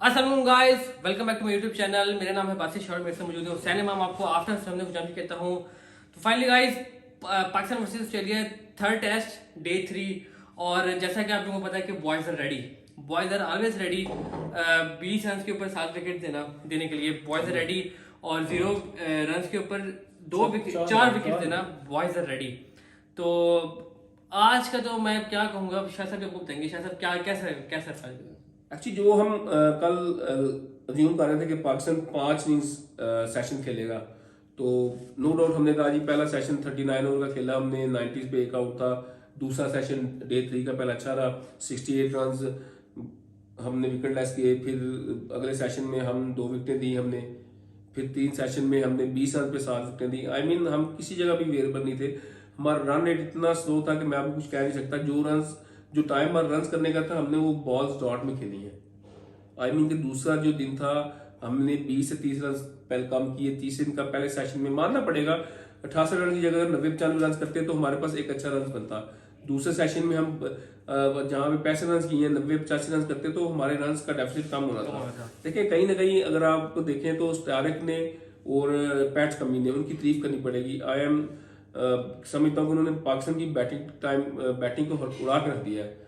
अस्सलाम guys, welcome back to my YouTube channel. मेरा नाम है बासिश और मेरे साथ मौजूद है हुसैन इमाम। आपको आफ्टर सामने को जानकारी कहता हूँ। तो finally guys, Pakistan versus Australia third test day 3। और जैसा कि आप लोगों को पता है कि boys are ready, boys are always ready. 20 run के ऊपर 7 विकेट देने के लिए बॉयज आर रेडी, और 0 रन के ऊपर 4 विकेट देना बॉयज आर रेडी। तो आज का तो मैं क्या कहूँगा, शाह साहब आपको बताएंगे। शाह साहब क्या कैसा कैसा एक्चुअली जो हम कल अज्यूम कर रहे थे कि पाकिस्तान 5 इनिंग्स सेशन खेलेगा, तो नो डाउट हमने कहा जी पहला सेशन 39 ओवर का खेला हमने, 90s पे एक आउट था। दूसरा सेशन डे 3 का पहला अच्छा रहा, 68 रन हमने विकेट लेस किए। फिर अगले सेशन में हम 2 विकेटें दी हमने। फिर 3 सेशन में हमने 20 रन पे 7 विकेटें दी। आई मीन हम किसी जगह भी वेरिएबल नहीं थे। हमारा रन रेट इतना स्लो था कि मैं आपको कुछ कह नहीं सकता। जो टाइम और रन करने का था हमने वो बॉल्स डॉट में खेली है। आई मीन कि दूसरा जो दिन था हमने 20 से 30 रन पहले कम किए। तीसरे दिन का पहले सेशन में मानना पड़ेगा 88 रन की जगह 90-95 रन करते तो हमारे पास एक अच्छा रन बनता। दूसरे सेशन में हम जहां पे 65 रन किए 90-85 रन करते तो हमारे रन का डेफिसिट कम होना था। देखिए कहीं ना कहीं अगर आप देखें तो स्टारिक ने और पैट कमी ने उनकी तारीफ करनी पड़ेगी। आई एम समझता हूँ कि उन्होंने पाकिस्तान की बैटिंग को उड़ा कर रख दिया है।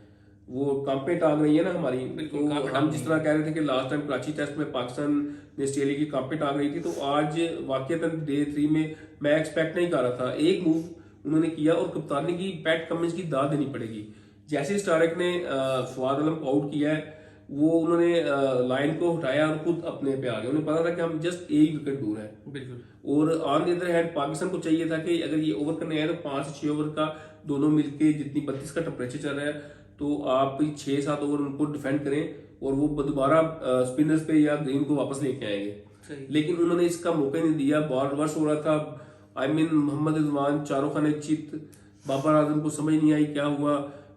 वो कॉम्पिटेंट आ गई है ना हमारी। तो हम जिस तरह कह रहे थे कि लास्ट टाइम कराची टेस्ट में पाकिस्तान ने ऑस्ट्रेलिया की कॉम्पिटेंट आ गई थी, तो आज वाकईतन डे 3 में मैं एक्सपेक्ट नहीं कर रहा था। एक मूव उन्होंने किया और कप्तानी की पैट कमिंस की दाद देनी पड़ेगी। जैसे स्टारिक ने फवाद आलम को आउट किया है, वो उन्होंने लाइन को हटाया और खुद अपने पे आ गए। उन्हें पता था कि हम जस्ट एक विकेट दूर है। बिल्कुल। और on the other hand Pakistan को चाहिए था कि अगर ये ओवर करने आए तो 5 से 6 ओवर का दोनों मिलके, जितनी 32 का टेम्परेचर चल रहा है, तो आप 6-7 ओवर उनको डिफेंड करें और वो दोबारा स्पिनर्स पे या ग्रीन को वापस लेके आएंगे। लेकिन उन्होंने इसका मौका ही नहीं दिया। बॉल रिवर्स हो रहा था। आई मीन मोहम्मद रिजवान, शाहरुख खान चित, बाबर आजम को समझ नहीं आई क्या हुआ।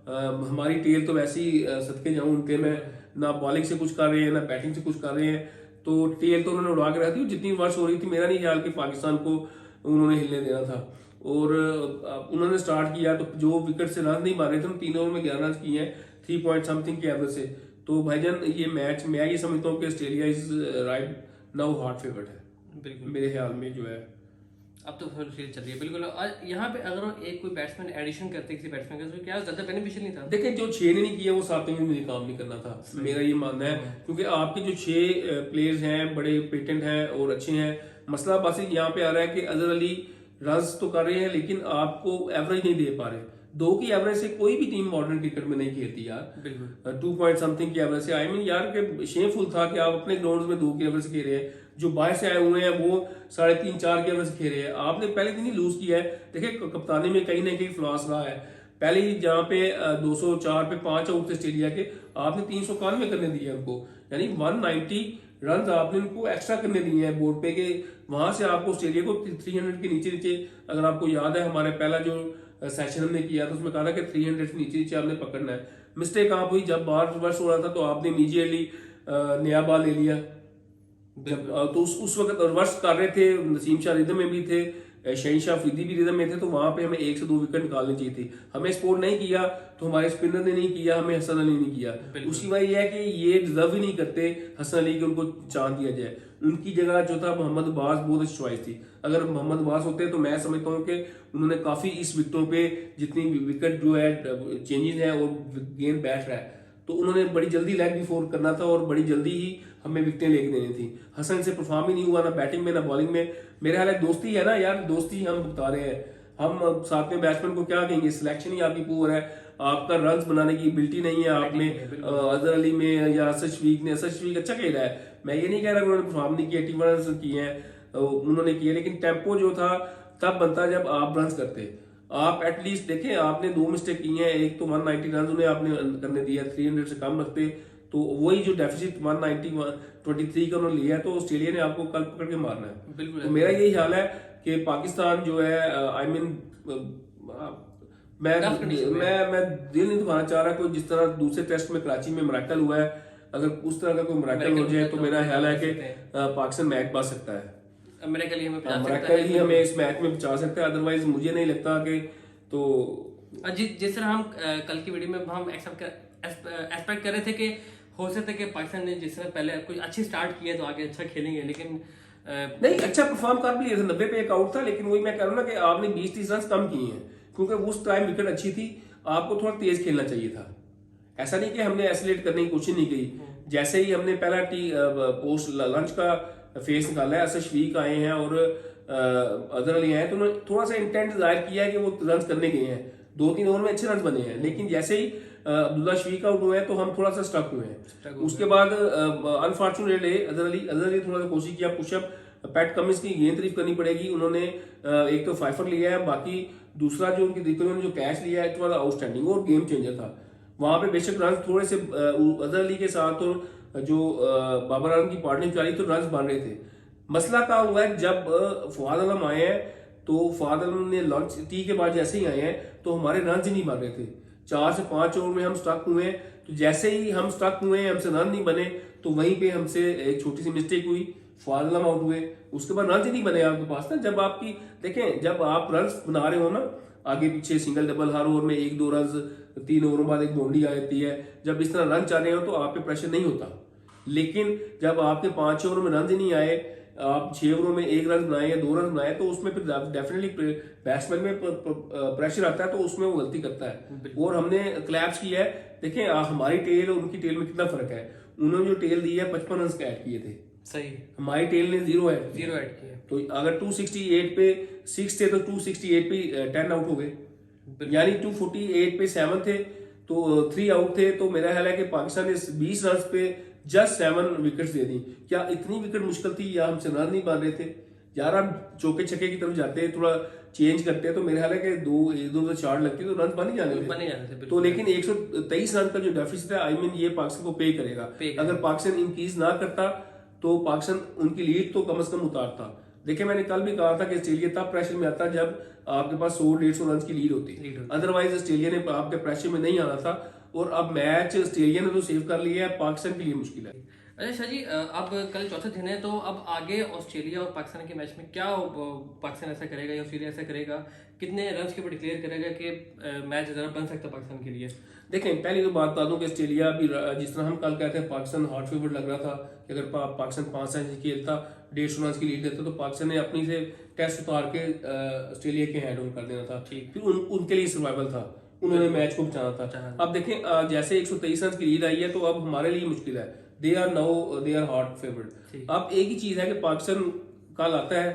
हमारी टेल तो वैसे ही सदके जाऊं उनके में, ना बॉलिंग से कुछ कर रहे हैं ना बैटिंग से कुछ कर रहे हैं। तो टेल तो उन्होंने उड़ा के रखी। जितनी वर्ष हो रही थी मेरा नहीं ख्याल कि पाकिस्तान को उन्होंने हिलने देना था। और उन्होंने स्टार्ट किया तो जो विकेट से रन नहीं मारे थे उन 3 ओवर में 11 रन किए हैं 3 पॉइंट समथिंग के एवरेज से। तो भाईजान ये मैच मैं ये समझता हूँ कि Australia is right now hot favourite है। बिल्कुल मेरे ख्याल में जो है अब तो फुल सीरीज चल रही है। बिल्कुल। और यहाँ पे अगर एक कोई बैट्समैन एडिशन करते किसी बैट्समैन का तो क्या ज्यादा बेनिफिशियल नहीं था। देखिए जो 6 ने नहीं किया वो 7वें में मुझे काम नहीं करना था, मेरा ये मानना है। क्योंकि आपके जो 6 प्लेयर्स हैं बड़े पेटेंट हैं और अच्छे हैं। मसला बस यहाँ पे आ रहा है कि अजहर अली रन्स तो कर रहे हैं लेकिन आपको एवरेज नहीं दे पा रहे। 2 की एवरेज से कोई भी टीम मॉडर्न क्रिकेट में नहीं खेलती यार। बिल्कुल 2 पॉइंट समथिंग की एवरेज से। आई मीन यार के शेमफुल था कि आप अपने ग्राउंड में 2 की एवरेज खेल रहे हैं। जो बाहर से आए हुए हैं वो 3.5-4 की एवरेज खेल रहे हैं। आपने पहले दिन ही लूज किया है। देखिए कप्तानी में कहीं ना कहीं फ्लॉस रहा है। पहले ही जहाँ पे 204 पे 5 आउट थे ऑस्ट्रेलिया के, आपने 391 करने दिए उनको, यानी 190 रन आपने उनको एक्स्ट्रा करने दिए हैं बोर्ड पे। के वहां से आपको ऑस्ट्रेलिया को 300 के नीचे नीचे, अगर आपको याद है हमारे पहला जो सेशन हमने किया था उसमें कहा था कि 300 से नीचे नीचे आपने पकड़ना है। मिस्टेक आप हुई जब बाहर रिवर्स हो रहा था तो आपने इमीडिएटली नया बॉल ले लिया। जब तो उस वक्त रिवर्स कर रहे थे, नसीम शाह रिदम में भी थे, शहनशाह अफरीदी भी रिदम में थे, तो वहां पे हमें 1 से 2 विकेट निकालनी चाहिए थी। हमें स्पोर्ट नहीं किया तो हमारे स्पिनर ने नहीं किया, हमें हसन अली ने किया। उसकी वजह यह है कि ये डिजर्व ही नहीं करते हसन अली के उनको चांस दिया जाए। उनकी जगह जो था मोहम्मद अब्बास बहुत अच्छी चॉइस थी। अगर मोहम्मद अब्बास होते तो मैं समझता हूँ कि उन्होंने काफी इस विकेटों पे जितनी विकेट जो है चेंजेस है और गेंद बैठ रहा है, तो उन्होंने बड़ी जल्दी लेग भी फोर करना था और बड़ी जल्दी ही हमें विकेटें लेके देनी थी। हसन से परफॉर्म ही नहीं हुआ, ना बैटिंग में ना बॉलिंग में। मेरे ख्याल दोस्ती है ना यार, दोस्ती हम बता रहे हैं। हम साथ में बैट्समैन को क्या कहेंगे, सिलेक्शन ही आपकी पुअर है, आपका रन बनाने की एबिलिटी नहीं है आप में। अजहर अली में या असद शफीक ने, असद शफीक अच्छा खेला है, मैं ये नहीं कह रहा उन्होंने परफॉर्म नहीं किया, 81 रन किए हैं उन्होंने किए, लेकिन टेम्पो जो था तब बनता जब आप रन करते। आप एटलीस्ट देखें, आपने 2 मिस्टेक की हैं। एक तो 190 रन उन्हें आपने करने दिया, 300 से कम रखते तो वही जो डेफिसिट 190-23 का उन्होंने लिया है, तो ऑस्ट्रेलिया ने आपको कल पकड़ के मारना है। बिल्कुल। तो मेरा यही ख्याल है कि पाकिस्तान जो है आई मीन मैं दिल नहीं दुखाना चाह रहा कोई, जिस तरह दूसरे टेस्ट में कराची में मराकल हुआ है, अगर उस तरह का कोई मराकल हो जाए तो मेरा ख्याल है कि पाकिस्तान मैच पा सकता है। मराकल ही हमें इस मैच में बचा सकता है, अदरवाइज मुझे नहीं लगता कि। तो जिस तरह हम कल की वीडियो में हम एक्सपेक्ट कर रहे थे कि हो सकता है कि पाकिस्तान ने जिस तरह पहले कुछ अच्छी स्टार्ट किया तो आगे अच्छा खेलेंगे, लेकिन नहीं अच्छा परफॉर्म कर भी लिया था, 90 पे एक आउट था, लेकिन वही मैं कह रहा हूँ ना कि आपने 20-30 रन कम किए हैं, क्योंकि उस टाइम विकेट अच्छी थी, आपको थोड़ा तेज खेलना चाहिए था। ऐसा नहीं कि हमने एसलेट करने की कोशिश नहीं की। जैसे ही हमने पहला पोस्ट लंच का फेस निकाला है, शफीक आए हैं और अदर अली आए हैं, तो उन्होंने थोड़ा सा इंटेंट जाहिर किया है कि वो रन करने गए हैं, 2-3 ओवर में अच्छे रन बने हैं, लेकिन जैसे ही अब्दुल्ला शफीक आउट हुए हैं तो हम थोड़ा सा स्टक हुए हैं। उसके बाद अनफॉर्चुनेटली अदर अली थोड़ा सा कोशिश किया पुशअप, पैट कमिंस की गेंद तारीफ करनी पड़ेगी, उन्होंने एक तो फाइफर लिया है, बाकी दूसरा जो उनकी उन्होंने जो कैच लिया है इट वाज आउटस्टैंडिंग और गेम चेंजर था। वहां पे बेशक रन थोड़े से अदर अली के साथ और जो बाबर आजम की पार्टनरशिप चली तो रन बन रहे थे। मसला क्या हुआ है, जब फवाद आलम आए हैं तो फवाद आलम ने लॉन्च टी के बाद जैसे ही आए हैं तो हमारे रन ही नहीं बन रहे थे, 4 से 5 ओवर में हम स्टक हुए। तो जैसे ही हम स्टक हुए, हमसे रन नहीं बने, तो वहीं पे हमसे एक छोटी सी मिस्टेक हुई, फवाद आलम आउट हुए, उसके बाद रन ही नहीं बने आपके पास ना। जब आपकी देखें, जब आप रन बना रहे हो ना, आगे पीछे सिंगल डबल, हर ओवर में 1-2 रन, 3 ओवरों बाद एक बाउंड्री आ जाती है, जब इस तरह रन चाह रहे हो तो आप पे प्रेशर नहीं होता। लेकिन जब आपके 5 ओवर में रन ही नहीं आए, आप 6 ओवरों में 1 रन बनाए या 2 रन बनाए, तो उसमें फिर डेफिनेटली बैट्समैन में प्रेशर आता है, तो उसमें वो गलती करता है। और हमने क्लैप्स किया है, देखें हमारी टेल और उनकी टेल में कितना फर्क है। उन्होंने जो टेल दी है 55 रन का ऐड किए थे, सही, हमारी टेल ने 0 ऐड किया। तो अगर 268 पे 6 थे तो 268 पे 10 आउट हो गए, यानी 248 पे 7 थे तो 3 आउट थे। तो मेरा ख्याल है कि पाकिस्तान ने 20 रन पे जस्ट 7 विकेट्स दे दी। क्या इतनी विकेट मुश्किल थी या हमसे रन नहीं बन रहे थे? यार आप चौके छक्के की तरफ जाते थोड़ा चेंज करते हैं तो मेरे ख्याल है कि 1-2 शॉट लगती तो रन बन ही जाने थे। तो लेकिन 123 रन का जो डेफिसिट है, आई मीन ये पाकिस्तान को पे करेगा। अगर पाकिस्तान इंक्रीज ना करता तो पाकिस्तान उनकी लीड तो कम से कम उतारता। देखिए मैंने कल भी कहा था कि ऑस्ट्रेलिया तब प्रेशर में आता जब आपके पास 100-150 रन की लीड होती, अदरवाइज ऑस्ट्रेलिया ने आपके प्रेशर में नहीं आना था। और अब मैच ऑस्ट्रेलिया ने तो सेव कर लिया है, पाकिस्तान के लिए मुश्किल है। अच्छा शाह जी, अब कल चौथा दिन है, तो अब आगे ऑस्ट्रेलिया और पाकिस्तान के मैच में क्या पाकिस्तान ऐसा करेगा या ऑस्ट्रेलिया ऐसा करेगा, कितने रन के ऊपर डिक्लेयर करेगा कि मैच जरा बन सकता है पाकिस्तान के लिए? देखें पहली तो बात बता दूं कि ऑस्ट्रेलिया भी जिस तरह हम कल कहते हैं पाकिस्तान हॉट फेवरेट लग रहा था कि अगर पाकिस्तान 5 मैच खेलता 150 रन की लीड देता तो पाकिस्तान ने अपनी से टेस्ट उतार के ऑस्ट्रेलिया के हैंड ओवर कर देना था। फिर उनके लिए सर्वाइवल था, उन्होंने मैच को बचाना था। अब देखें जैसे 123 रन की लीड आई है तो अब हमारे लिए मुश्किल है, दे आर हॉट फेवरेट। अब एक ही चीज है कि पाकिस्तान कल आता है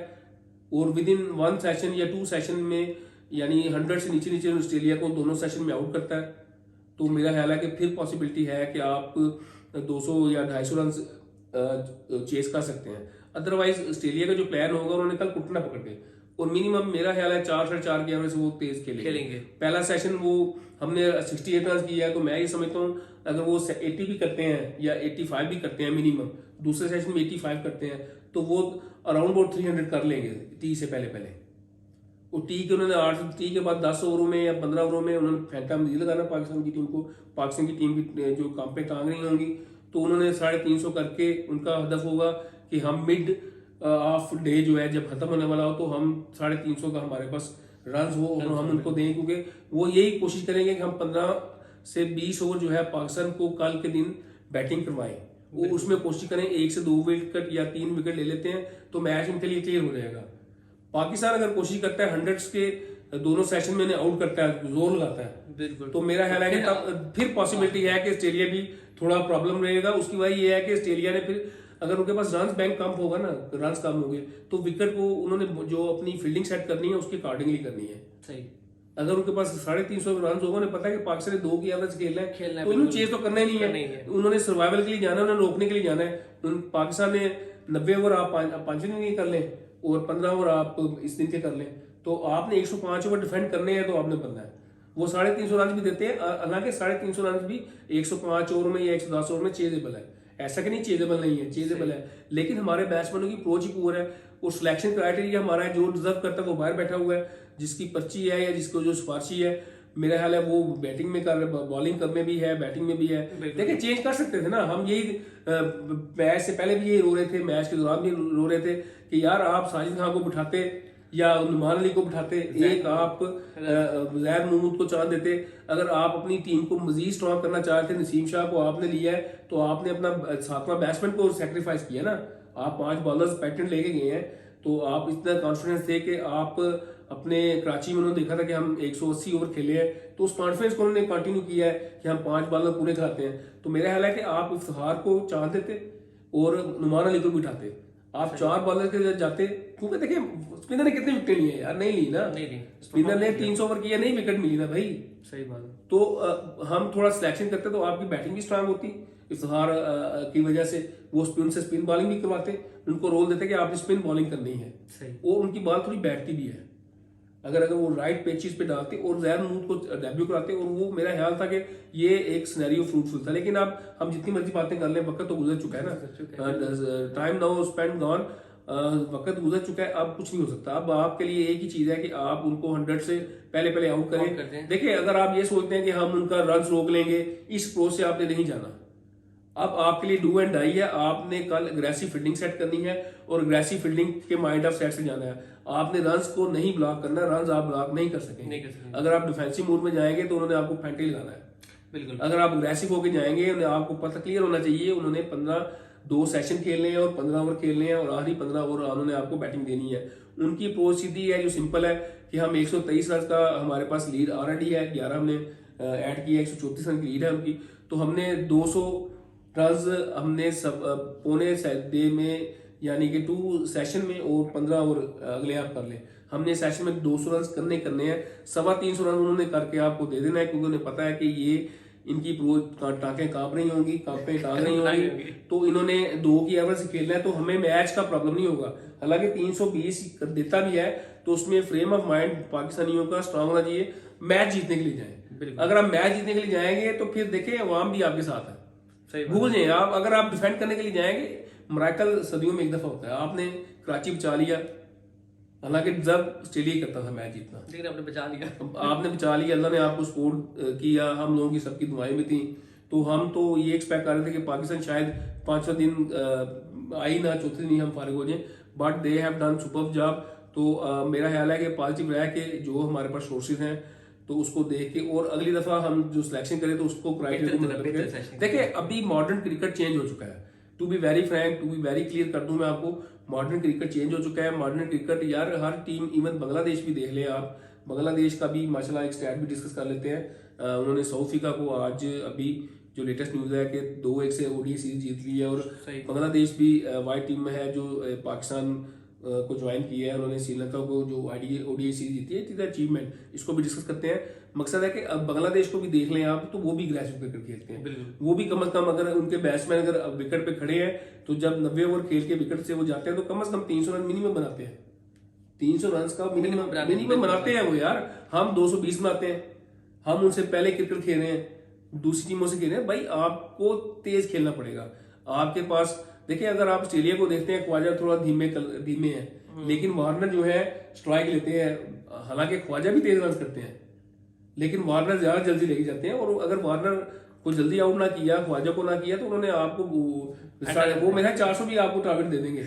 और विद इन 1 सेशन या 2 सेशन में, यानी 100 से नीचे ऑस्ट्रेलिया को दोनों सेशन में आउट करता है, तो मेरा ख्याल है कि फिर पॉसिबिलिटी है कि आप 200 या 250 रन चेस कर सकते हैं। अदरवाइज ऑस्ट्रेलिया का जो प्लान होगा उन्होंने कल कुटना पकड़ के, और मिनिमम मेरा ख्याल है 4-4.5 के एवरेज वो तेज खेलेंगे। पहला सेशन वो हमने 68 रन किया है, तो मैं ये समझता हूँ अगर वो 80 भी करते हैं या 85 भी करते हैं मिनिमम, दूसरे सेशन में 85 करते हैं, तो वो अराउंड अबाउट 300 कर लेंगे टी से पहले। वो टी के उन्होंने 8 टी के बाद 10 ओवरों में या 15 ओवरों में उन्होंने फैंटम नहीं लगाना पाकिस्तान की टीम को। पाकिस्तान की टीम की जो काम पे टांग रही होंगी, तो उन्होंने 350 करके उनका हदफ होगा कि हम मिड ऑफ डे जो है जब खत्म होने वाला हो तो हम 350 का हमारे पास रन हो और हम उनको दें, क्योंकि वो यही कोशिश करेंगे कि हम 15 से 20 ओवर जो है पाकिस्तान को कल के दिन बैटिंग करवाएं। वो उसमें कोशिश करें 1 से 2 विकेट या 3 विकेट ले लेते हैं तो मैच उनके लिए क्लियर हो जाएगा। पाकिस्तान अगर कोशिश करता है 100 के दोनों सेशन में आउट करता है, जोर लगाता है, बिल्कुल, तो मेरा ख्याल है कि तब फिर पॉसिबिलिटी है कि ऑस्ट्रेलिया भी थोड़ा प्रॉब्लम रहेगा। उसकी वजह ये है कि ऑस्ट्रेलिया ने फिर अगर उनके पास रन बैंक कम होगा ना, रन कम होंगे, तो विकेट को उन्होंने जो अपनी फील्डिंग सेट करनी है उसके अकॉर्डिंगली करनी है। सही, अगर उनके पास 350 रन होगा, उन्हें पता है कि पाकिस्तान ने 2 की एवरेज खेलना है तो इन्होंने चेज तो करना ही नहीं है। उन्होंने सर्वाइवल के लिए जाना है, उन्होंने रोकने के लिए जाना है। पाकिस्तान ने 90 ओवर आप 5 इनिंग कर लें और 15 ओवर आप इस दिन के कर लें, तो आपने 105 ओवर डिफेंड करने हैं तो आपने बनना है। वो 350 रन भी देते हैं, हालांकि 350 रन भी 105 ओवर में या 110 ओवर में चेजेबल है, ऐसा कि नहीं चेजेबल नहीं है, चेजेबल है। लेकिन हमारे बैट्समैनों की अप्रोच ही पुअर है, और सिलेक्शन क्राइटेरिया हमारा है, जो डिजर्व करता है वो बाहर बैठा हुआ है, जिसकी पर्ची है या जिसको जो सिफारशी है, मेरा ख्याल है वो बैटिंग में कर, बॉलिंग करने भी है, बैटिंग में भी है। देखिए चेंज कर सकते थे ना, हम यही मैच से पहले भी यही रो रहे थे, मैच के दौरान भी रो रहे थे कि यार आप साजिद खान को बिठाते, या नुमान अली को बिठाते, एक आप ज़ैर महमूद को चांस देते। अगर आप अपनी टीम को मजीद स्ट्रॉन्ग करना चाहते थे, नसीम शाह को आपने लिया है तो आपने अपना 7वां बैट्समैन को सेक्रीफाइस किया ना। आप 5 बॉलर्स पैटर्न लेके गए हैं तो आप इतना कॉन्फिडेंस थे कि आप अपने कराची में उन्होंने देखा था कि हम 180 ओवर खेले हैं, तो उस कॉन्फिडेंस को उन्होंने कंटिन्यू किया है कि हम 5 बॉलर पूरे कराते हैं। तो मेरा ख्याल है कि आप इफ्तिखार को चांस देते और नुमान अली को बिठाते, आप 4 बॉलर के साथ जाते। क्योंकि देखिए स्पिनर ने कितने विकेट लिए यार, नहीं ली ना, नहीं स्पिनर ने 300 ओवर किया, नहीं विकेट मिली ना भाई। सही बात है। तो हम थोड़ा सिलेक्शन करते तो आपकी बैटिंग भी स्ट्रांग होती इफ्तिखार की वजह से। वो उनसे स्पिन बॉलिंग भी करवाते, उनको रोल देते कि आपने स्पिन बॉलिंग करनी है, और उनकी बॉल थोड़ी बैठती भी है। अगर वो राइट पेचेस पे डालते और ज़ैर महमूद को डेब्यू कराते, और वो मेरा ख्याल था कि ये एक सिनेरियो फ्रूटफुल था। लेकिन अब हम जितनी मर्जी बातें कर लें, वक्त तो गुजर चुका है ना, टाइम नाउ स्पेंड गॉन, वक्त गुजर चुका है, अब कुछ नहीं हो सकता। अब आपके लिए एक ही चीज है कि आप उनको 100 से पहले आउट करें। देखिए अगर आप ये सोचते हैं कि हम उनका रन रोक लेंगे, इस अप्रोच से आपने नहीं जाना। अब आपके लिए डू एंड डाई है, आपने कल अग्रेसिव फील्डिंग सेट करनी है और अग्रेसिव फील्डिंग के माइंड ऑफ सेट से जाना है। आपने रन्स को नहीं ब्लॉक करना, रन्स आप ब्लॉक नहीं कर सकेंगे। अगर आप डिफेंसिव मूड में जाएंगे तो उन्होंने आपको फेंटे लगाना है। बिल्कुल। अगर आप अग्रेसिव होकर जाएंगे, आपको पता क्लियर होना चाहिए उन्होंने 2 सेशन खेलने हैं और 15 ओवर खेलने हैं, और आखिरी 15 ओवर उन्होंने आपको बैटिंग देनी है। उनकी अप्रोच सीधी है, जो सिंपल है कि हम 123 रन का हमारे पास लीड ऑलरेडी है, 11 हमने ऐड किया, 134 रन की लीड है उनकी। तो हमने 200 रन हमने सब पौने डे में, यानी कि 2 सेशन में और 15 ओवर अगले आप कर ले। हमने सेशन में 200 रन करने हैं, 325 रन उन्होंने करके आपको दे देना है, क्योंकि उन्हें पता है कि ये इनकी टांकें कांप रही होंगी, कांपें टांग रही होंगी, तो इन्होंने 2 की एवरेज से खेलना है, तो हमें मैच का प्रॉब्लम नहीं होगा। हालांकि 320 देता भी है तो उसमें फ्रेम ऑफ माइंड पाकिस्तानियों का स्ट्रांग होना चाहिए, मैच जीतने के लिए जाएं। अगर आप मैच जीतने के लिए जाएंगे तो फिर देखें अवाम भी आपके साथ है, भूल जाए आप। अगर आप डिफेंड करने के लिए जाएंगे, मराकल सदियों में एक दफा होता है। आपने कराची बचा लिया, हालांकि जब ऑस्ट्रेलिया करता था मैच जीतना, लेकिन आपने बचा लिया। आपने बचा लिया, अल्लाह ने आपको सपोर्ट किया, हम लोगों की सबकी दुआएं भी थी। तो हम तो ये एक्सपेक्ट कर रहे थे कि पाकिस्तान शायद 5 दिन आई ना, चौथे दिन ही हम फारिग हो जाए, but they have done superb job. तो मेरा ख्याल है कि पॉजिटिव रह के जो हमारे पास सोर्सेज हैं तो उसको देख के, और अगली दफा हम जो सिलेक्शन करें तो उसको क्राइटेरिया देखिए। अभी मॉडर्न क्रिकेट चेंज हो चुका है, to be very frank, to be very clear कर दूं मैं आपको, मॉडर्न क्रिकेट चेंज हो चुका है। मॉडर्न क्रिकेट यार हर टीम, इवन बांग्लादेश भी देख ले आप, बांग्लादेश का भी माशाल्लाह एक स्टैट भी डिस्कस कर लेते हैं। उन्होंने साउथ अफ्रीका को आज अभी जो लेटेस्ट न्यूज है कि 2-1 से ओडीआई सीरीज जीत ली है, और बांग्लादेश भी वाइट टीम में है जो पाकिस्तान को ज्वाइन किया है। उन्होंने श्रीलंका को जो ओडीआई सीरीज जीती है, इट अचीवमेंट, इसको भी डिस्कस करते हैं। मकसद है कि अब बांग्लादेश को भी देख लें आप, तो वो भी अग्रेसिव क्रिकेट खेलते हैं। वो भी कम से कम, अगर उनके बैट्समैन अगर विकेट पे खड़े हैं तो जब 90 ओवर खेल के विकेट से वो जाते हैं तो कम से कम 300 रन मिनिमम बनाते हैं। 300 रन का मिनिमम बनाते हैं वो यार। हम 220 बनाते हैं, हम उनसे पहले क्रिकेट खेल रहे हैं, दूसरी टीमों से खेल रहे हैं। भाई आपको तेज खेलना पड़ेगा। आपके पास देखिए, अगर आप ऑस्ट्रेलिया को देखते हैं, ख्वाजा थोड़ा धीमे है, लेकिन वार्नर जो है स्ट्राइक लेते हैं। हालांकि ख्वाजा भी तेज रन करते हैं, लेकिन वार्नर ज्यादा जल्दी लेके जाते हैं। और अगर वार्नर को जल्दी आउट ना किया, ख्वाजा को ना किया, तो उन्होंने आपको वो मेरा 400 भी आपको टारगेट दे देंगे,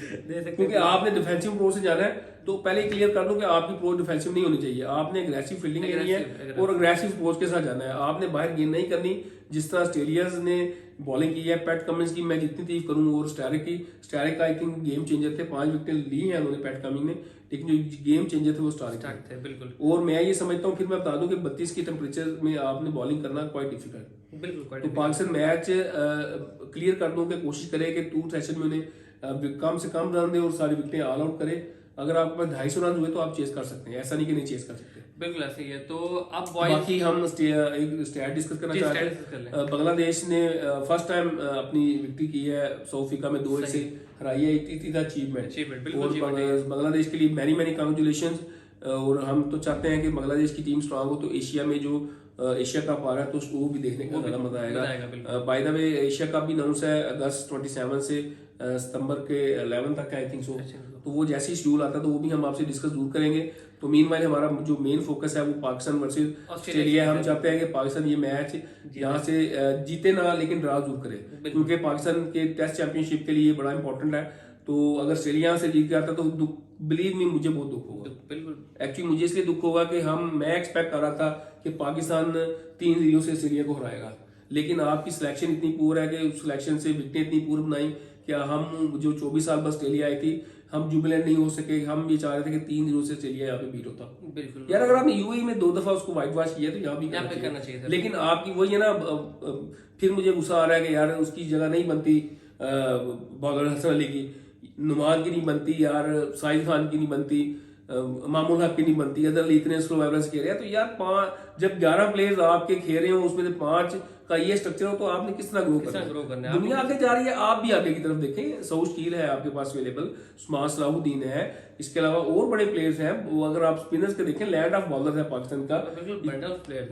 क्योंकि आपने डिफेंसिव अप्रोच से जाना है। तो पहले क्लियर कर दूं कि आपकी अप्रोच डिफेंसिव नहीं होनी चाहिए, आपने अग्रेसिव फील्डिंग लेनी है और अग्रेसिव अप्रोच के साथ जाना है। आपने बाहर गेंद नहीं करनी, जिस तरह ऑस्ट्रेलिया ने बॉलिंग की है। पैट कमिंस की मैं जितनी तारीफ करूं, और स्टैरिक का आई थिंक गेम चेंजर थे, 5 विकेट ली हैं उन्होंने पैट कमिंस ने, लेकिन जो गेम चेंजर थे वो स्टारिक थे। बिल्कुल। और मैं ये समझता हूँ, फिर मैं बता दूं कि 32 की टेम्परेचर में आपने बॉलिंग करना क्वाइट डिफिकल्ट। बिल्कुल। तो पाकिस्तान मैच क्लियर कर दूं कि कोशिश करे कि 2 सेशन में उन्हें कम से कम रन दे और सारी विकेटें ऑल आउट करे। अगर आपके पास 250 रन हुए तो आप चेस कर सकते हैं, ऐसा नहीं कि नहीं चेस कर सकते। बिल्कुल ऐसे ही है। तो अब बाकी हम एक स्टैट डिस्कस करना चाहते हैं। बांग्लादेश ने फर्स्ट टाइम अपनी विक्ट्री की है साउथ अफ्रीका में, 2-1 से हराई है। इट इज अचीवमेंट, और बांग्लादेश के लिए मैनी मैनी कांग्रेचुलेशंस। और हम तो चाहते हैं कि बांग्लादेश की टीम स्ट्रांग हो, तो एशिया में जो एशिया कप आ रहा है तो उसको भी देखने का बड़ा मजा आएगा। By the way Asia cup भी अनाउंस है अगस्त 27 से सितंबर के 11 तक आई थिंक सो। तो वो जैसे ही शेड्यूल आता है तो वो भी हम आपसे डिस्कस जरूर करेंगे। तो मीनवाइल हमारा जो मेन फोकस है वो पाकिस्तान वर्सेस ऑस्ट्रेलिया। हम चाहते हैं कि पाकिस्तान ये मैच यहाँ से जीते ना, लेकिन ड्रा जरूर करे, क्योंकि पाकिस्तान के टेस्ट चैंपियनशिप के लिए बड़ा इंपॉर्टेंट है। तो अगर ऑस्ट्रेलिया से जीत के आता तो बिलीव मी मुझे बहुत दुख होगा। बिल्कुल एक्चुअली मुझे इसलिए दुख होगा कि मैं एक्सपेक्ट कर रहा था कि पाकिस्तान 3-0 से सीरिया को हराएगा, लेकिन आपकी सिलेक्शन इतनी पुअर है कि उस सिलेक्शन से विकेटें इतनी पुअर बनाई कि हम जो 24 साल बाद ऑस्ट्रेलिया आई थी हम जुबिलेंट नहीं हो सके। हम ये चाह रहे थे कि 3-0 से ऑस्ट्रेलिया यहाँ पे बीट होता। बिल्कुल यार अगर आपने यूएई में 2 दफा उसको वाइट वॉश किया तो यहाँ भी करना चाहिए था। लेकिन आपकी वही है ना, फिर मुझे गुस्सा आ रहा है कि यार उसकी जगह नहीं बनती बॉलर हसन अली की, नुमान की नहीं बनती यार, साहिल खान की नहीं बनती, मामूल हक की नहीं बनती, अदर अली इतने स्लो एवरेज खेल रहे हैं। तो यार जब 11 प्लेयर्स आपके खेल रहे हो उसमें से 5 का ये स्ट्रक्चर हो तो आपने किस तरह ग्रो करना है? दुनिया आगे जा रही है, आप भी आगे की तरफ देखें। सऊद शील है आपके पास अवेलेबल, उस्मान सलाहुद्दीन है, इसके अलावा और बड़े प्लेयर्स हैं। वो अगर आप स्पिनर्स के देखें, लैंड ऑफ बॉलर है पाकिस्तान का,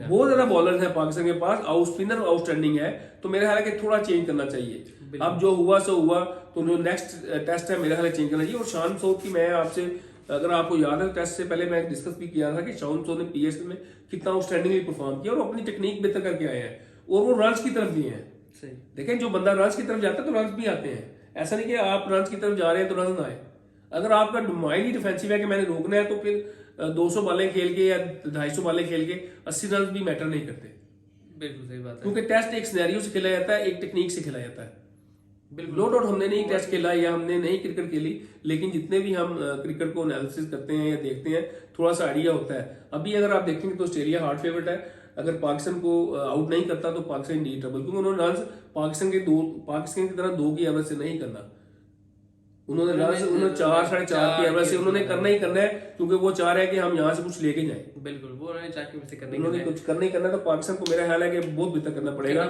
बहुत ज्यादा बॉलर है पाकिस्तान के पास, आउट स्पिनर आउटस्टैंडिंग है। तो मेरे ख्याल है कि थोड़ा चेंज करना चाहिए। अब जो हुआ सो हुआ, तो जो नेक्स्ट टेस्ट है मेरे ख्याल चेंज करना चाहिए। और शान सऊद की मैं आपसे, अगर आपको याद है टेस्ट से पहले मैं डिस्कस भी किया था कि शान सऊद ने पीएसएल में कितना आउटस्टैंडिंगली परफॉर्म किया और अपनी टेक्निक बेहतर करके आए हैं और वो रन्स की तरफ भी हैं। सही देखें, जो बंदा रन्स की तरफ जाता है तो रन्स भी आते हैं। ऐसा नहीं कि आप रन्स की तरफ जा रहे हैं तो रन्स ना आए। अगर आपका माइंड ही डिफेंसिव है कि मैंने रोकना है तो फिर 200 बॉलें खेल के या 250 बॉलें खेल के 80 रन भी मैटर नहीं करते। बिल्कुल सही बात है, क्योंकि टेस्ट एक सिनेरियो से खेला जाता है, एक टेक्निक से खेला जाता है। बिल्कुल। नो डाउट हमने नहीं टेस्ट खेला या हमने नहीं क्रिकेट खेली, लेकिन जितने भी हम क्रिकेट को एनालिसिस करते हैं या देखते हैं थोड़ा सा आइडिया होता है। अभी अगर आप देखेंगे तो ऑस्ट्रेलिया हार्ड फेवरेट है। अगर पाकिस्तान को आउट नहीं करता तो पाकिस्तान इन ट्रबल, क्योंकि उन्होंने रन पाकिस्तान की तरह 2 की एवरेज से नहीं करना। उन्होंने 4-4.5 की एवरेज से उन्होंने करना ही करना है, क्योंकि वो चाह रहे हैं कि हम यहाँ से कुछ लेके जाएं। बिल्कुल, वो उन्होंने चाह के करने उन्होंने कुछ करना ही करना है। तो पाकिस्तान को मेरा ख्याल है कि बहुत बेहतर करना पड़ेगा।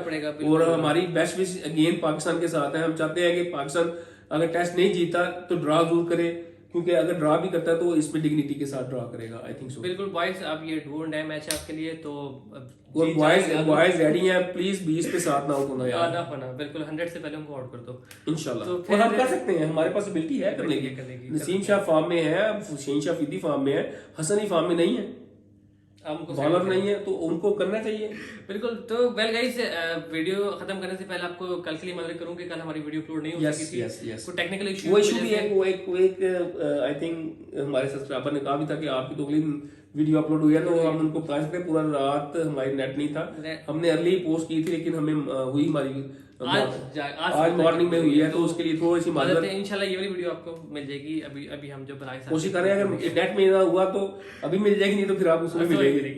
और हमारी बेस्ट विश अगेन पाकिस्तान के साथ है। हम चाहते हैं कि पाकिस्तान अगर टेस्ट नहीं जीता तो ड्रा जरूर करे, क्योंकि अगर ड्रा भी करता है तो इसमें डिग्निटी के साथ ड्रा करेगा। I think so. बिल्कुल बॉयज, अब ये डू और डाई मैच है आपके लिए, तो और बॉयज रेडी हैं, प्लीज 20 पे साथ ना आउट होना यार, ना होना। बिल्कुल 100 से पहले उनको आउट कर दो इंशाल्लाह। तो और हम कर सकते हैं, हमारे पास एबिलिटी है करने की। नसीम शाह फॉर्म में है, हुसैन शाह फीदी फॉर्म में है, हसन ही फॉर्म में नहीं है, बॉलर नहीं है, तो उनको करना चाहिए। बिल्कुल। तो वेल गाइस, वीडियो खत्म करने से पहले आपको कल के लिए मदद करूं कि कल हमारी वीडियो अपलोड नहीं हो सकी थी। तो टेक्निकल इशू, वो इशू भी है। वो एक आई थिंक हमारे सब्सक्राइबर ने कहा भी था कि आपकी तो अगली वीडियो अपलोड हुई है, तो हम उनको बता सकते हैं पूरा रात हमारी नेट नहीं था। हमने अर्ली पोस्ट की थी, लेकिन हमें हुई हमारी आज मॉर्निंग में हुई है, तो उसके लिए थोड़ी सी मदद है। इंशाल्लाह ये वाली वीडियो आपको मिल जाएगी। अभी हम जब बनाए कोशिश करें, अगर नेट में ना हुआ तो अभी मिल जाएगी, नहीं तो फिर आप उसमें मिलेगी।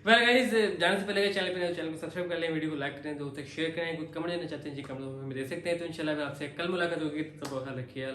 वेल गाइस, जाने से पहले चैनल को सब्सक्राइब कर लें, वीडियो को लाइक करें, दोस्तों शेयर करें, कोई कमेंट देना चाहते हैं जी कमेंट में दे सकते हैं। तो इंशाल्लाह आपसे कल मुलाकात होगी, तब ख्याल रखिए।